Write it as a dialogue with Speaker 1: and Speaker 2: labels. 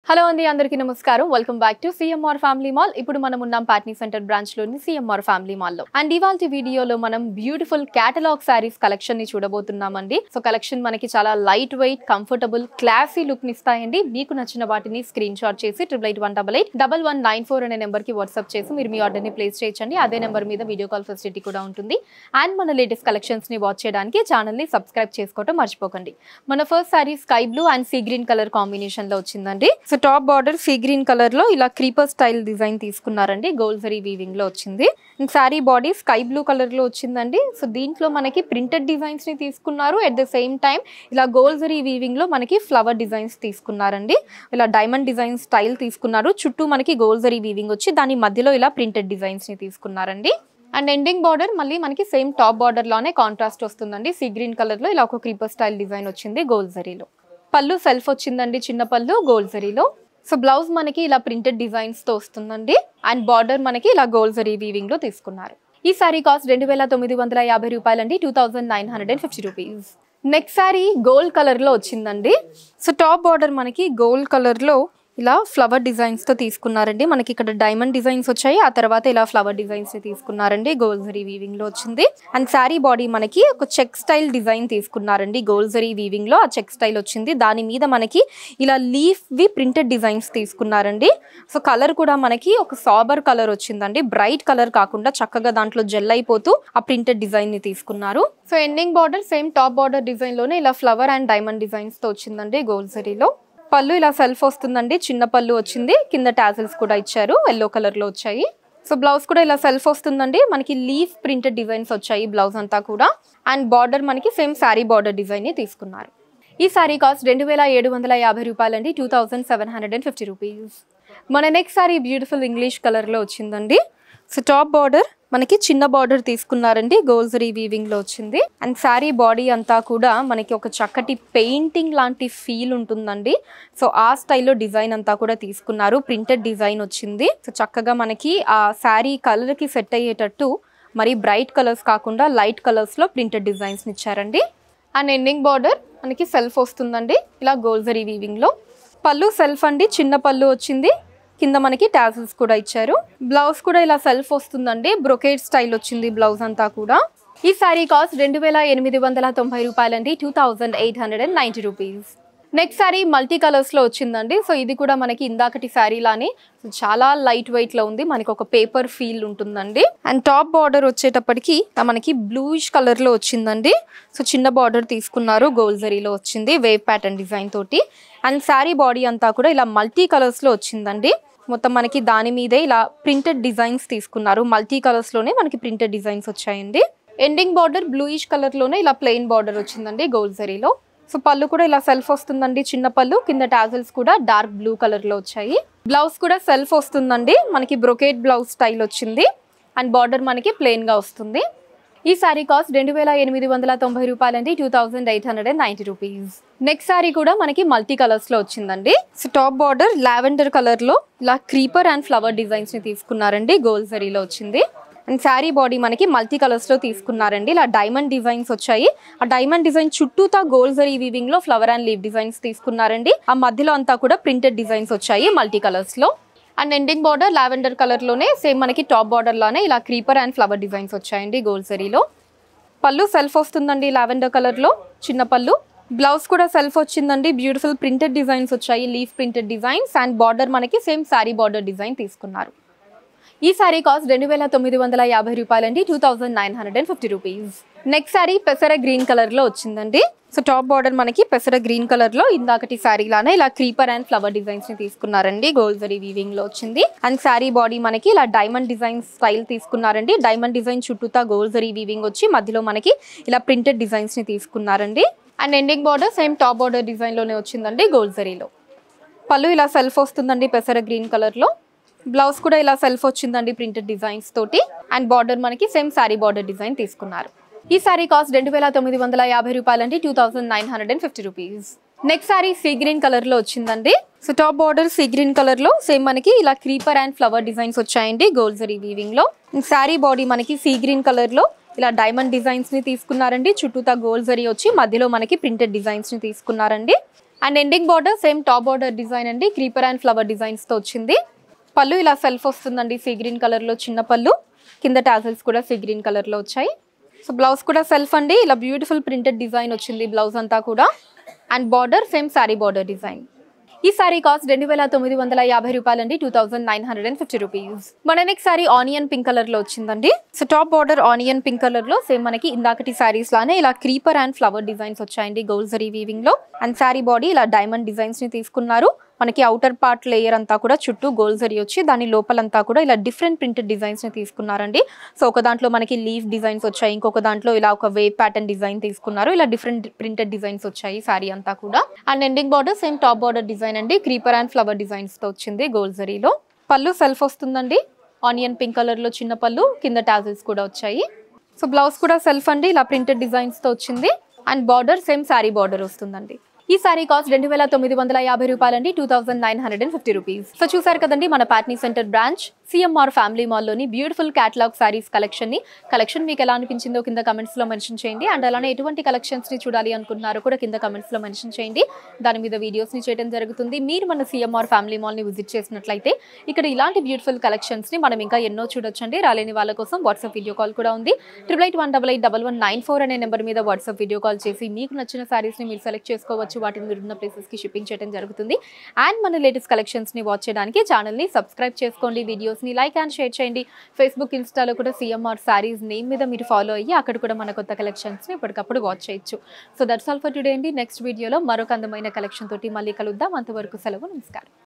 Speaker 1: Hello అండి అందరికీ నమస్కారం welcome back to CMR family mall. ఇప్పుడు మనం ఉన్నాం పాట్నీ సెంటర్ బ్రాంచ్ లోని సిఎంఆర్ ఫ్యామిలీ మాల్ లో. అండ్ ఇవాల్టి వీడియోలో మనం బ్యూటిఫుల్ కేటలాగ్ సారీస్ కలెక్షన్ ని చూడబోతున్నామండి. సో కలెక్షన్ మనకి చాలా light weight, comfortable, classy look ని ఇస్తాయండి. మీకు నచ్చిన వాటిని స్క్రీన్ షాట్ చేసి 8818881194 అనే నెంబర్ కి వాట్సాప్ చేసి మీరు మీ ఆర్డర్ ని ప్లేస్ చేయొచ్చండి. అదే నెంబర్ మీద వీడియో కాల్ ఫెసిలిటీ కూడా ఉంటుంది. అండ్ మన లేటెస్ట్ కలెక్షన్స్ ని వాచ్ చేయడానికి ఛానల్ ని సబ్స్క్రైబ్ చేసుకోవడం మర్చిపోకండి. మన first sorry sky blue and sea green colour combination లో వచ్చిందండి. So top border sea green colour లో ఇలా క్రీపర్ స్టైల్ డిజైన్ తీసుకున్నారండి. గోల్డ్ జరీ వీవింగ్ లో వచ్చింది. Sorry body sky blue colour లో వచ్చిందండి. సో దీంట్లో మనకి ప్రింటెడ్ డిజైన్స్ ని తీసుకున్నారు. ఎట్ ద సేమ్ టైం ఇలా గోల్డ్ జరీ వీవింగ్ లో మనకి ఫ్లవర్ డిజైన్స్ తీసుకున్నారండి. ఇలా డైమండ్ డిజైన్ స్టైల్ తీసుకున్నారు. చుట్టూ మనకి గోల్డ్ జరీ వీవింగ్ వచ్చి దాని మధ్యలో ఇలా ప్రింటెడ్ డిజైన్స్ ని తీసుకున్నారండి. అండ్ ఎండింగ్ బార్డర్ మళ్ళీ మనకి సేమ్ టాప్ బార్డర్ లోనే కాంట్రాస్ట్ వస్తుందండి. సీ గ్రీన్ కలర్ లో ఇలా ఒక క్రీపర్ స్టైల్ డిజైన్ వచ్చింది గోల్డ్ జరీలో. పళ్ళు సెల్ఫ్ వచ్చిందండి, చిన్న పళ్ళు గోల్డ్ జరీలో. సో బ్లౌజ్ మనకి ఇలా ప్రింటెడ్ డిజైన్స్ తో వస్తుందండి. అండ్ బార్డర్ మనకి ఇలా గోల్డ్ జరీ వీవింగ్ లో తీసుకున్నారు. ఈ సారీ కాస్ట్ 2950 రూపాయలండి, 2950 rupees. Next sorry gold colour లో వచ్చిందండి. సో టాప్ బార్డర్ మనకి గోల్డ్ కలర్ లో ఇలా ఫ్లవర్ డిజైన్స్ తో తీసుకున్నారండి. మనకి ఇక్కడ డైమండ్ డిజైన్స్ వచ్చాయి. ఆ తర్వాత ఇలా ఫ్లవర్ డిజైన్స్ తీసుకున్నారండి. గోల్డ్ జరీ వీవింగ్ లో వచ్చింది. అండ్ శారీ బాడీ మనకి ఒక చెక్ స్టైల్ డిజైన్ తీసుకున్నారండి. గోల్డ్ జరీ వీవింగ్ లో ఆ చెక్ స్టైల్ వచ్చింది. దాని మీద మనకి ఇలా లీఫ్ వి ప్రింటెడ్ డిజైన్స్ తీసుకున్నారండి. సో కలర్ కూడా మనకి ఒక సాబర్ కలర్ వచ్చిందండి. బ్రైట్ కలర్ కాకుండా చక్కగా దాంట్లో జెల్ అయిపోతూ ఆ ప్రింటెడ్ డిజైన్ ని తీసుకున్నారు. So ending border same top border design లోనే ఇలా ఫ్లవర్ అండ్ డైమండ్ డిజైన్స్ తో వచ్చిందండి గోల్డ్ జరీలో. పళ్ళు ఇలా సెల్ఫ్ వస్తుందండి, చిన్న పళ్ళు వచ్చింది. కింద టాజిల్స్ కూడా ఇచ్చారు, ఎల్లో కలర్ లో వచ్చాయి. సో బ్లౌజ్ కూడా ఇలా సెల్ఫ్ వస్తుందండి. మనకి లీఫ్ ప్రింటెడ్ డిజైన్స్ వచ్చాయి బ్లౌజ్ అంతా కూడా. అండ్ బార్డర్ మనకి సేమ్ శారీ బార్డర్ డిజైన్ ని తీసుకున్నారు. ఈ సారీ కాస్ట్ 2750 రూపాయలండి, 2750 రూపీస్. మన next sorry beautiful English colour లో వచ్చిందండి. సో టాప్ బార్డర్ మనకి చిన్న బార్డర్ తీసుకున్నారండి, గోల్డ్ జరీ వీవింగ్ లో వచ్చింది. అండ్ శారీ బాడీ అంతా కూడా మనకి ఒక చక్కటి పెయింటింగ్ లాంటి ఫీల్ ఉంటుందండి. సో ఆ స్టైల్లో డిజైన్ అంతా కూడా తీసుకున్నారు. ప్రింటెడ్ డిజైన్ వచ్చింది. సో చక్కగా మనకి ఆ శారీ కలర్ కి సెట్ అయ్యేటట్టు మరి బ్రైట్ కలర్స్ కాకుండా లైట్ కలర్స్ లో ప్రింటెడ్ డిజైన్స్ ఇచ్చారండి. అండ్ ఎండింగ్ బార్డర్ మనకి సెల్ఫ్ వస్తుందండి ఇలా గోల్డ్ జరీ వీవింగ్ లో. పళ్ళు సెల్ఫ్ అండి, చిన్న పళ్ళు వచ్చింది. కింద మనకి టాజిల్స్ కూడా ఇచ్చారు. బ్లౌజ్ కూడా ఇలా సెల్ఫ్ వస్తుందండి. బ్రొకేడ్ స్టైల్ వచ్చింది బ్లౌజ్ అంతా కూడా. ఈ సారీ కాస్ట్ 2890 రూపాయలండి, 2890 rupees. Next sorry multi colours లో వచ్చిందండి. సో ఇది కూడా మనకి ఇందాకటి శారీ లానే చాలా లైట్ వెయిట్ లో ఉంది. మనకి ఒక పేపర్ ఫీల్ ఉంటుందండి. అండ్ టాప్ బార్డర్ వచ్చేటప్పటికి మనకి బ్లూయిష్ కలర్ లో వచ్చిందండి. సో చిన్న బార్డర్ తీసుకున్నారు, గోల్డ్ జరీలో వచ్చింది వేవ్ ప్యాటర్న్ డిజైన్ తోటి. అండ్ శారీ బాడీ అంతా కూడా ఇలా మల్టీ కలర్స్ లో వచ్చిందండి. మొత్తం మనకి దాని మీదే ఇలా ప్రింటెడ్ డిజైన్స్ తీసుకున్నారు. మల్టీ కలర్స్ లోనే మనకి ప్రింటెడ్ డిజైన్స్ వచ్చాయండి. ఎండింగ్ బార్డర్ బ్లూయిష్ కలర్ లోనే ఇలా ప్లెయిన్ బార్డర్ వచ్చిందండి గోల్డ్ జరీలో. సో పళ్ళు కూడా ఇలా సెల్ఫ్ వస్తుందండి, చిన్న పళ్ళు. కింద టాజిల్స్ కూడా డార్క్ బ్లూ కలర్ లో వచ్చాయి. బ్లౌజ్ కూడా సెల్ఫ్ వస్తుందండి. మనకి బ్రొకేట్ బ్లౌజ్ స్టైల్ వచ్చింది. అండ్ బార్డర్ మనకి ప్లెయిన్ గా వస్తుంది. ఈ సారీ కాస్ట్ 2890 రూపాయలండి, 2890 రూపీస్. నెక్స్ట్ సారీ కూడా మనకి మల్టీ కలర్స్ లో వచ్చిందండి. So top border lavender colour లో ఇలా క్రీపర్ అండ్ ఫ్లవర్ డిజైన్స్ ని తీసుకున్నారండి. గోల్డ్ జరీలో వచ్చింది. అండ్ శారీ బాడీ మనకి మల్టీ కలర్స్ లో తీసుకున్నారండి. ఇలా డైమండ్ డిజైన్స్ వచ్చాయి. ఆ డైమండ్ డిజైన్ చుట్టూతా గోల్డ్ జరీ వీవింగ్ లో ఫ్లవర్ అండ్ లీవ్ డిజైన్స్ తీసుకున్నారండి. ఆ మధ్యలో అంతా కూడా ప్రింటెడ్ డిజైన్స్ వచ్చాయి మల్టీ కలర్స్ లో. And ending border lavender colour లోనే సేమ్ మనకి టాప్ బార్డర్ లోనే ఇలా క్రీపర్ అండ్ ఫ్లవర్ డిజైన్స్ వచ్చాయండి గోల్డ్ జరీలో. పళ్ళు సెల్ఫ్ వస్తుందండి లావెండర్ కలర్ లో, చిన్న పళ్ళు. బ్లౌజ్ కూడా సెల్ఫ్ వచ్చిందండి. బ్యూటిఫుల్ ప్రింటెడ్ డిజైన్స్ వచ్చాయి, leaf printed designs. And border మనకి సేమ్ శారీ బార్డర్ డిజైన్ తీసుకున్నారు. ఈ సారీ కాస్ట్ 2950 రూపాయలండి, 2950 రూపీస్. నెక్స్ట్ సారీ పెసర గ్రీన్ కలర్ లో వచ్చిందండి. సో టాప్ బార్డర్ మనకి పెసర గ్రీన్ కలర్ లో ఇందాకటి శారీ లానే ఇలా క్రీపర్ అండ్ ఫ్లవర్ డిజైన్స్ ని తీసుకున్నారండి. గోల్డ్ జరీ వీవింగ్ లో వచ్చింది. అండ్ శారీ బాడీ మనకి ఇలా డైమండ్ డిజైన్ స్టైల్ తీసుకున్నారండి. డైమండ్ డిజైన్ చుట్టూతా గోల్డ్ జరీ వీవింగ్ వచ్చి మధ్యలో మనకి ఇలా ప్రింటెడ్ డిజైన్స్ ని తీసుకున్నారండి. And ending border same top border design లోనే వచ్చిందండి గోల్డ్ జరీలో. పళ్ళు ఇలా సెల్ఫ్ వస్తుందండి పెసర గ్రీన్ కలర్ లో. బ్లౌజ్ కూడా ఇలా సెల్ఫ్ వచ్చిందండి ప్రింటెడ్ డిజైన్స్ తోటి. అండ్ బార్డర్ మనకి సేమ్ శారీ బార్డర్ డిజైన్ తీసుకున్నారు. ఈ సారీ కాస్ట్ 2950 రూపాయలండి, 2950 rupees. Next sorry sea green colour లో వచ్చిందండి. So top border sea green colour లో సేమ్ మనకి ఇలా క్రీపర్ అండ్ ఫ్లవర్ డిజైన్స్ వచ్చాయండి గోల్డ్ జరీ వీవింగ్ లో. శారీ బాడీ మనకి సీ గ్రీన్ కలర్ లో ఇలా డైమండ్ డిజైన్స్ ని తీసుకున్నారండి. చుట్టూతా గోల్డ్ జరీ వచ్చి మధ్యలో మనకి ప్రింటెడ్ డిజైన్స్ ని తీసుకున్నారండి. And ending border same top border design అండి, క్రీపర్ అండ్ ఫ్లవర్ డిజైన్స్ తో వచ్చింది. పళ్ళు ఇలా సెల్ఫ్ వస్తుందండి, సీ గ్రీన్ కలర్ లో చిన్న పళ్ళు, కింద టాజల్స్ కూడా సీ గ్రీన్ కలర్ లో వచ్చాయి. సో బ్లౌజ్ కూడా సెల్ఫ్ అండి, ఇలా బ్యూటిఫుల్ ప్రింటెడ్ డిజైన్ వచ్చింది బ్లౌజ్ అంతా కూడా. And border same sorry border design. ఈ సారీ కాస్ట్ 2950 రూపాయలండి, 2950 రూపీస్. మన next sorry onion pink colour లో వచ్చిందండి. So top border onion pink colour లో సేమ్ మనకి ఇందాకటి సారీస్ లానే ఇలా క్రీపర్ అండ్ ఫ్లవర్ డిజైన్స్ వచ్చాయండి గోల్డ్ జరీ వీవింగ్ లో. అండ్ సారీ బాడీ ఇలా డైమండ్ డిజైన్స్ ని తీసుకున్నారు. మనకి అవుటర్ పార్ట్ లేయర్ అంతా కూడా చుట్టూ గోల్డ్ జరీ వచ్చి దాని లోపలంతా కూడా ఇలా డిఫరెంట్ ప్రింటెడ్ డిజైన్స్ ని తీసుకున్నారండి. సో ఒక దాంట్లో మనకి లీఫ్ డిజైన్స్ వచ్చాయి, ఇంకొక దాంట్లో ఇలా ఒక వేవ్ ప్యాటర్న్ డిజైన్ తీసుకున్నారు. ఇలా డిఫరెంట్ ప్రింటెడ్ డిజైన్స్ వచ్చాయి సారీ అంతా కూడా. And ending border same top border design అండి, క్రీపర్ అండ్ ఫ్లవర్ డిజైన్స్ తో వచ్చింది గోల్డ్ జరీలో. పళ్ళు సెల్ఫ్ వస్తుందండి, ఆనియన్ పింక్ కలర్ లో చిన్న పళ్ళు, కింద టాజిల్స్ కూడా వచ్చాయి. సో బ్లౌజ్ కూడా సెల్ఫ్ అండి, ఇలా ప్రింటెడ్ డిజైన్స్ తో వచ్చింది. And border same sorry border వస్తుందండి. ఈ సారీ కాస్ట్ 2950 రూపాయలండి, 2950 రూపీస్. సో చూసారు కదండి మన Patny centre branch CMR family మాల్లోని బ్యూటిఫుల్ క్యాటలాగ్ సారీస్ కలెక్షన్ మీకు ఎలా అనిపించిందో కింద కమెంట్స్ లో మెన్షన్ చేయండి. అండ్ అలానే ఎటువంటి కలెక్షన్స్ ని చూడాలి అనుకుంటున్నారో కూడా కింద కమెంట్స్ లో మెన్షన్ చేయండి. దాని మీద వీడియోస్ ని చేయడం జరుగుతుంది. మీరు మన సిఎంఆర్ ఫ్యామిలీ మాల్ ని విజిట్ చేసినట్లయితే ఇక్కడ ఇలాంటి బ్యూటిఫుల్ కలెక్షన్స్ ని మనం ఇంకా ఎన్నో చూడొచ్చండి. రాలేని వాళ్ళ కోసం వాట్సాప్ వీడియో కాల్ కూడా ఉంది. 8818881194 అనే నెంబర్ మీద వాట్సాప్ వీడియో కాల్ చేసి మీకు నచ్చిన సారీస్ ని మీరు సెలెక్ట్ చేసుకోవచ్చు. వాటిని మీరు ఉన్న ప్లేసెస్ కి షిప్పింగ్ చేయడం జరుగుతుంది. అండ్ మన లేటెస్ట్ కలెక్షన్స్ ని వాచ్ చేయడానికి ఛానల్ ని సబ్స్క్రైబ్ చేసుకోండి, వీడియోస్ ని లైక్ అండ్ షేర్ చేయండి. ఫేస్బుక్, ఇన్స్టాలో కూడా సిఎంఆర్ సారీస్ నేమ్ మీద మీరు ఫాలో అయ్యి అక్కడ కూడా మన కొత్త కలెక్షన్స్ ని ఎప్పటికప్పుడు వాచ్ చేయొచ్చు. So that's all for today అండి. నెక్స్ట్ వీడియోలో మరొక అందమైన కలెక్షన్ తోటి మళ్ళీ కలుద్దాం. అంతవరకు సెలవు, నమస్కారం.